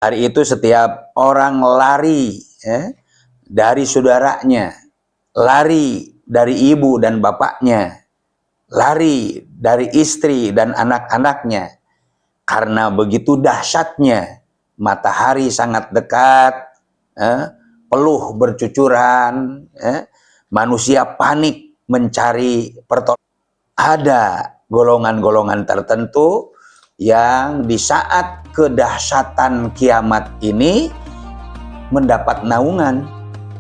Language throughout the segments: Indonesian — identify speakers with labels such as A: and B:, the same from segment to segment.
A: Hari itu setiap orang lari dari saudaranya, lari dari ibu dan bapaknya, lari dari istri dan anak-anaknya. Karena begitu dahsyatnya, matahari sangat dekat, peluh bercucuran, manusia panik mencari pertolongan. Ada golongan-golongan tertentu yang di saat kedahsyatan kiamat ini mendapat naungan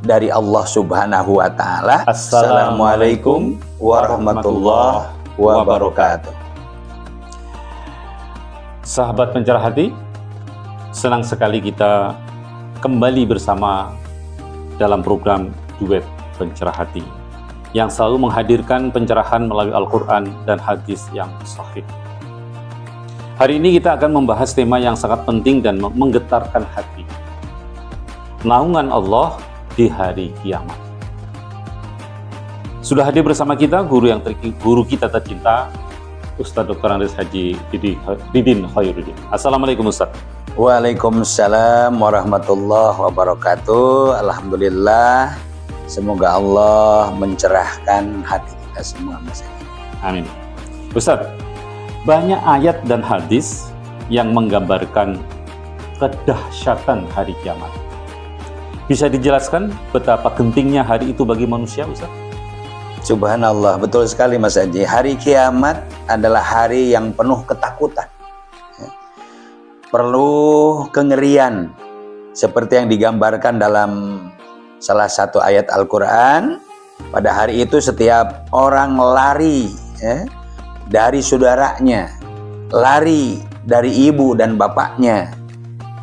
A: dari Allah Subhanahu wa Ta'ala. Assalamualaikum warahmatullahi wabarakatuh.
B: Sahabat Pencerah Hati, senang sekali kita kembali bersama dalam program Duet Pencerah Hati yang selalu menghadirkan pencerahan melalui Al-Quran dan hadis yang sahih. Hari ini kita akan membahas tema yang sangat penting dan menggetarkan hati. Naungan Allah di hari kiamat. Sudah hadir bersama kita guru kita tercinta, Ustadz Dr. Andes Haji Didin Khairuddin. Assalamualaikum Ustadz.
A: Waalaikumsalam warahmatullahi wabarakatuh. Alhamdulillah, semoga Allah mencerahkan hati kita semua.
B: Amin. Ustadz, banyak ayat dan hadis yang menggambarkan kedahsyatan hari kiamat. Bisa dijelaskan betapa gentingnya hari itu bagi manusia, Ustaz?
A: Subhanallah, betul sekali Mas Haji. Hari kiamat adalah hari yang penuh ketakutan. Perlu kengerian, seperti yang digambarkan dalam salah satu ayat Al-Quran. Pada hari itu setiap orang lari dari saudaranya, lari dari ibu dan bapaknya,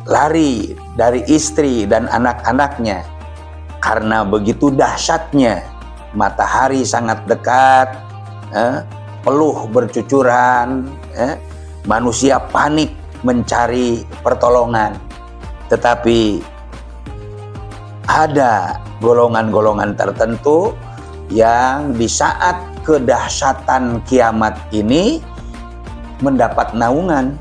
A: lari dari istri dan anak-anaknya. Karena begitu dahsyatnya, matahari sangat dekat, peluh bercucuran, manusia panik mencari pertolongan. Tetapi ada golongan-golongan tertentu yang di saat kedahsyatan kiamat ini mendapat naungan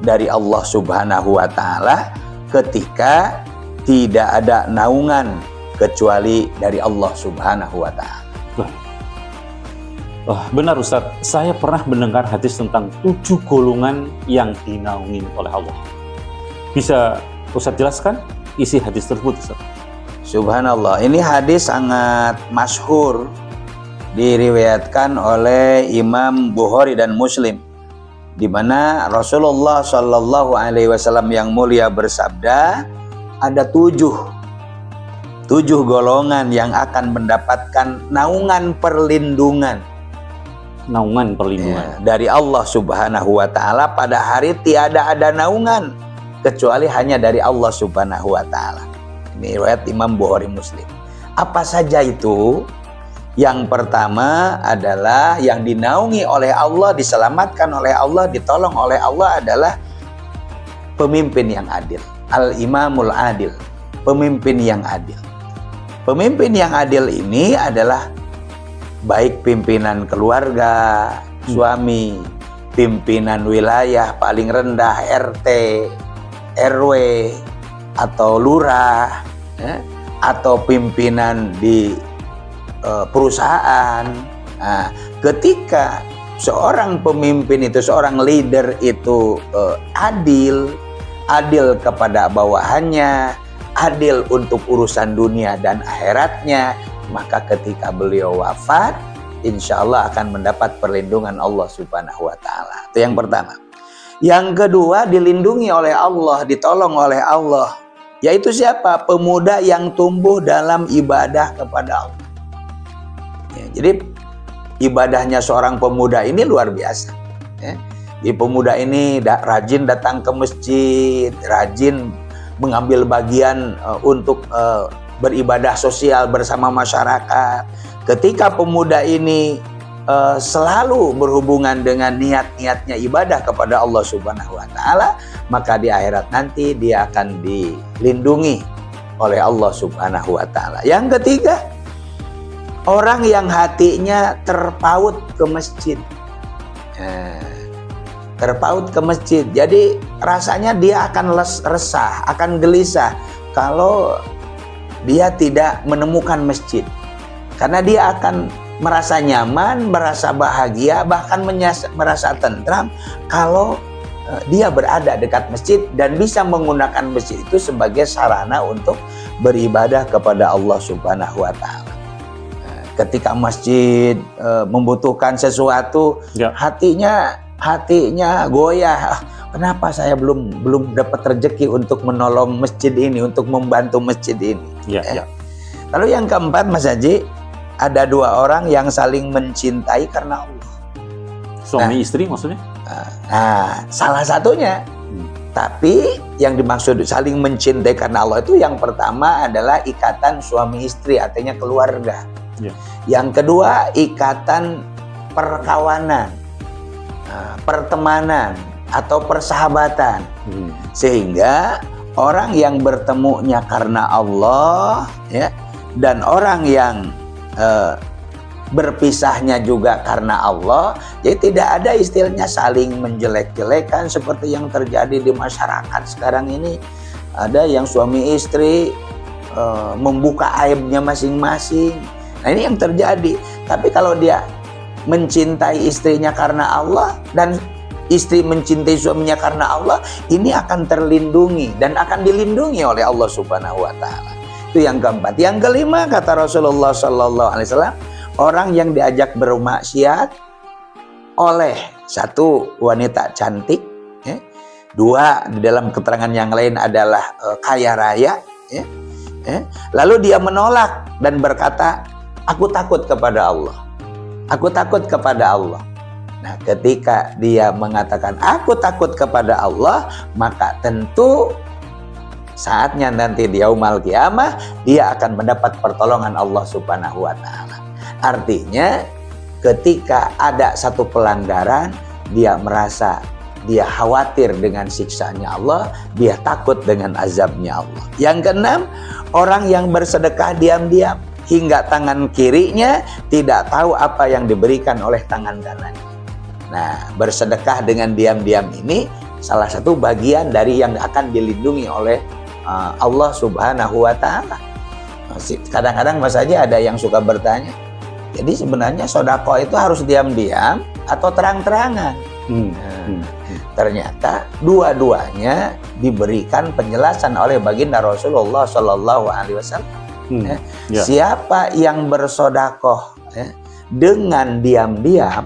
A: dari Allah Subhanahu wa Ta'ala ketika tidak ada naungan kecuali dari Allah Subhanahu wa Ta'ala.
B: Benar Ustadz, saya pernah mendengar hadis tentang 7 golongan yang dinaungi oleh Allah. Bisa Ustadz jelaskan isi hadis tersebut, Ustadz?
A: Subhanallah, ini hadis sangat masyhur, diriwayatkan oleh Imam Bukhari dan Muslim, di mana Rasulullah Shallallahu Alaihi Wasallam yang mulia bersabda, ada 7 golongan yang akan mendapatkan naungan perlindungan.
B: Naungan perlindungan
A: dari Allah Subhanahu wa Ta'ala. Pada hari tiada ada naungan kecuali hanya dari Allah Subhanahu wa Ta'ala. Ini riwayat Imam Bukhari Muslim. Apa saja itu? Yang pertama adalah yang dinaungi oleh Allah, diselamatkan oleh Allah, ditolong oleh Allah adalah pemimpin yang adil. Al-Imamul Adil, pemimpin yang adil. Pemimpin yang adil ini adalah baik pimpinan keluarga, suami, pimpinan wilayah paling rendah, RT, RW, atau lurah, atau pimpinan di perusahaan. Nah, ketika seorang pemimpin itu, seorang leader itu adil kepada bawahannya, adil untuk urusan dunia dan akhiratnya, maka ketika beliau wafat, insya Allah akan mendapat perlindungan Allah Subhanahu wa Ta'ala. Itu yang pertama. Yang kedua, dilindungi oleh Allah, ditolong oleh Allah. Yaitu siapa? Pemuda yang tumbuh dalam ibadah kepada Allah. Jadi ibadahnya seorang pemuda ini luar biasa. Jadi pemuda ini rajin datang ke masjid, rajin mengambil bagian untuk beribadah sosial bersama masyarakat. Ketika pemuda ini selalu berhubungan dengan niat-niatnya ibadah kepada Allah Subhanahu wa Ta'ala, maka di akhirat nanti dia akan dilindungi oleh Allah Subhanahu wa Ta'ala. Yang ketiga, orang yang hatinya terpaut ke masjid. terpaut ke masjid. Jadi rasanya dia akan resah, akan gelisah kalau dia tidak menemukan masjid. Karena dia akan merasa nyaman, merasa bahagia, bahkan merasa tentram kalau dia berada dekat masjid dan bisa menggunakan masjid itu sebagai sarana untuk beribadah kepada Allah Subhanahu wa taala. Ketika masjid membutuhkan sesuatu, hatinya goyah. Kenapa saya belum dapat rezeki untuk menolong masjid ini, untuk membantu masjid ini? Lalu yang keempat, Mas Haji, ada dua orang yang saling mencintai karena Allah.
B: Suami istri maksudnya?
A: Nah, salah satunya. Tapi yang dimaksud saling mencintai karena Allah itu yang pertama adalah ikatan suami istri, artinya keluarga. Yang kedua, ikatan perkawanan, pertemanan atau persahabatan. Sehingga orang yang bertemunya karena Allah, ya, dan orang yang berpisahnya juga karena Allah, jadi tidak ada istilahnya saling menjelek-jelekan seperti yang terjadi di masyarakat sekarang ini. Ada yang suami istri membuka aibnya masing-masing. Nah, ini yang terjadi. Tapi kalau dia mencintai istrinya karena Allah dan istri mencintai suaminya karena Allah, ini akan terlindungi dan akan dilindungi oleh Allah Subhanahu wa taala. Itu yang keempat. Yang kelima, kata Rasulullah sallallahu alaihi wasallam, orang yang diajak bermaksiat oleh satu wanita cantik, ya. Dua, di dalam keterangan yang lain adalah kaya raya, ya. Lalu dia menolak dan berkata, aku takut kepada Allah. Aku takut kepada Allah. Nah, ketika dia mengatakan aku takut kepada Allah, maka tentu saatnya nanti di yaumul qiyamah dia akan mendapat pertolongan Allah Subhanahu wa taala. Artinya ketika ada satu pelanggaran, dia merasa dia khawatir dengan siksanya Allah, dia takut dengan azabnya Allah. Yang keenam, orang yang bersedekah diam-diam hingga tangan kirinya tidak tahu apa yang diberikan oleh tangan kanannya. Nah, bersedekah dengan diam-diam ini salah satu bagian dari yang akan dilindungi oleh Allah Subhanahu wa taala. Kadang-kadang Mas Haji ada yang suka bertanya, jadi sebenarnya sedekah itu harus diam-diam atau terang-terangan? Ternyata dua-duanya diberikan penjelasan oleh baginda Rasulullah Shallallahu Alaihi Wasallam. Siapa yang bersedekah dengan diam-diam,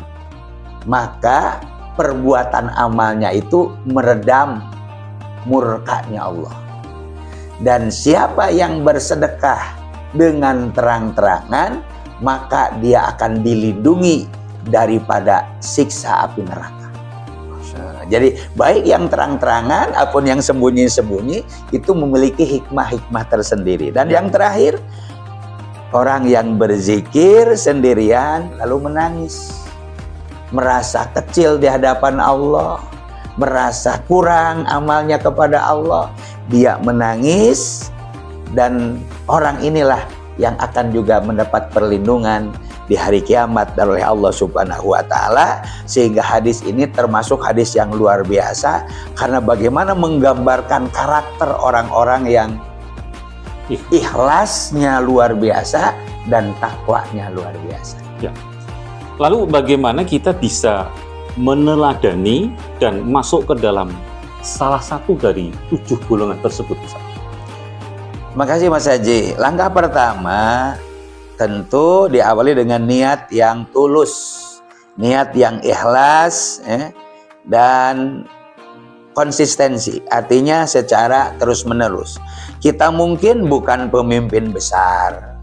A: maka perbuatan amalnya itu meredam murkanya Allah. Dan siapa yang bersedekah dengan terang-terangan, maka dia akan dilindungi daripada siksa api neraka. Jadi baik yang terang-terangan ataupun yang sembunyi-sembunyi itu memiliki hikmah-hikmah tersendiri. Dan yang terakhir, orang yang berzikir sendirian lalu menangis, merasa kecil di hadapan Allah, merasa kurang amalnya kepada Allah, dia menangis, dan orang inilah yang akan juga mendapat perlindungan di hari kiamat oleh Allah Subhanahu wa taala. Sehingga hadis ini termasuk hadis yang luar biasa karena bagaimana menggambarkan karakter orang-orang yang ikhlasnya luar biasa dan takwanya luar biasa.
B: Ya. Lalu bagaimana kita bisa meneladani dan masuk ke dalam salah satu dari 7 golongan tersebut?
A: Makasih Mas Haji. Langkah pertama tentu diawali dengan niat yang tulus, niat yang ikhlas, dan konsistensi. Artinya secara terus-menerus. Kita mungkin bukan pemimpin besar,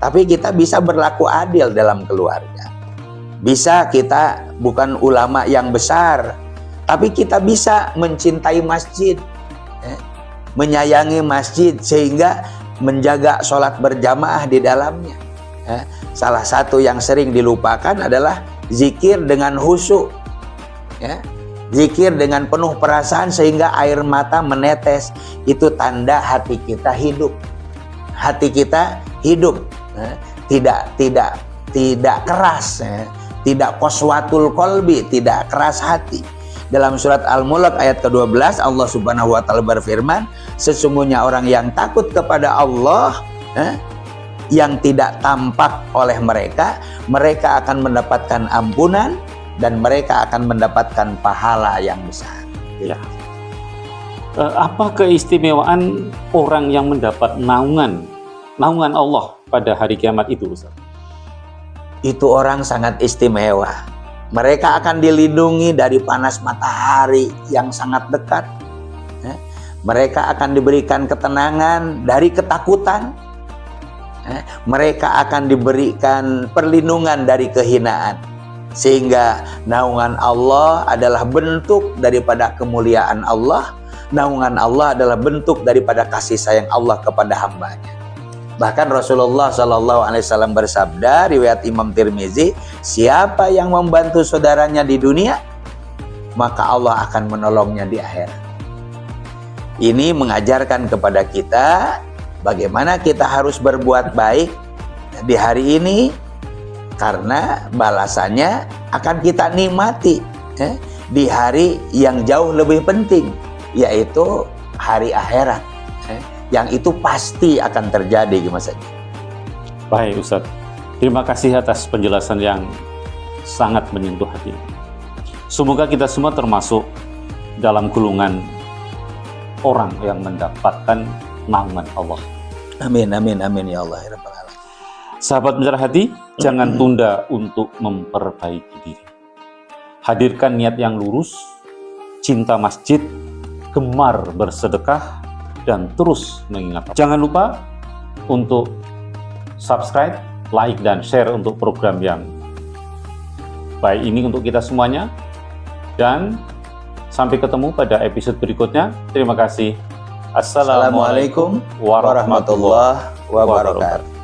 A: tapi kita bisa berlaku adil dalam keluarga. Bisa kita bukan ulama yang besar, tapi kita bisa mencintai masjid, menyayangi masjid sehingga menjaga sholat berjamaah di dalamnya. Salah satu yang sering dilupakan adalah zikir dengan khusyuk, zikir dengan penuh perasaan sehingga air mata menetes. Itu tanda hati kita hidup. Hati kita hidup, tidak keras, tidak qaswatul qalbi, tidak keras hati. Dalam surat Al-Mulk ayat ke-12 Allah Subhanahu wa taala berfirman, sesungguhnya orang yang takut kepada Allah yang tidak tampak oleh mereka, mereka akan mendapatkan ampunan dan mereka akan mendapatkan pahala yang besar.
B: Ya. Apa keistimewaan orang yang mendapat naungan Allah pada hari kiamat itu, Ustaz?
A: Itu orang sangat istimewa. Mereka akan dilindungi dari panas matahari yang sangat dekat. Mereka akan diberikan ketenangan dari ketakutan. Mereka akan diberikan perlindungan dari kehinaan. Sehingga naungan Allah adalah bentuk daripada kemuliaan Allah. Naungan Allah adalah bentuk daripada kasih sayang Allah kepada hambanya. Bahkan Rasulullah SAW bersabda, riwayat Imam Tirmizi, siapa yang membantu saudaranya di dunia, maka Allah akan menolongnya di akhirat. Ini mengajarkan kepada kita bagaimana kita harus berbuat baik di hari ini, karena balasannya akan kita nikmati di hari yang jauh lebih penting, yaitu hari akhirat. Yang itu pasti akan terjadi, Mas Haji.
B: Baik, Ustadz. Terima kasih atas penjelasan yang sangat menyentuh hati. Semoga kita semua termasuk dalam golongan orang yang mendapatkan naungan Allah.
A: Amin, amin, amin ya Allah ya Rabbal Alamin.
B: Sahabat Pencerah Hati, jangan tunda untuk memperbaiki diri. Hadirkan niat yang lurus, cinta masjid, gemar bersedekah, dan terus mengingat. Jangan lupa untuk subscribe, like, dan share untuk program yang baik ini untuk kita semuanya. Dan sampai ketemu pada episode berikutnya. Terima kasih. Assalamualaikum warahmatullahi wabarakatuh.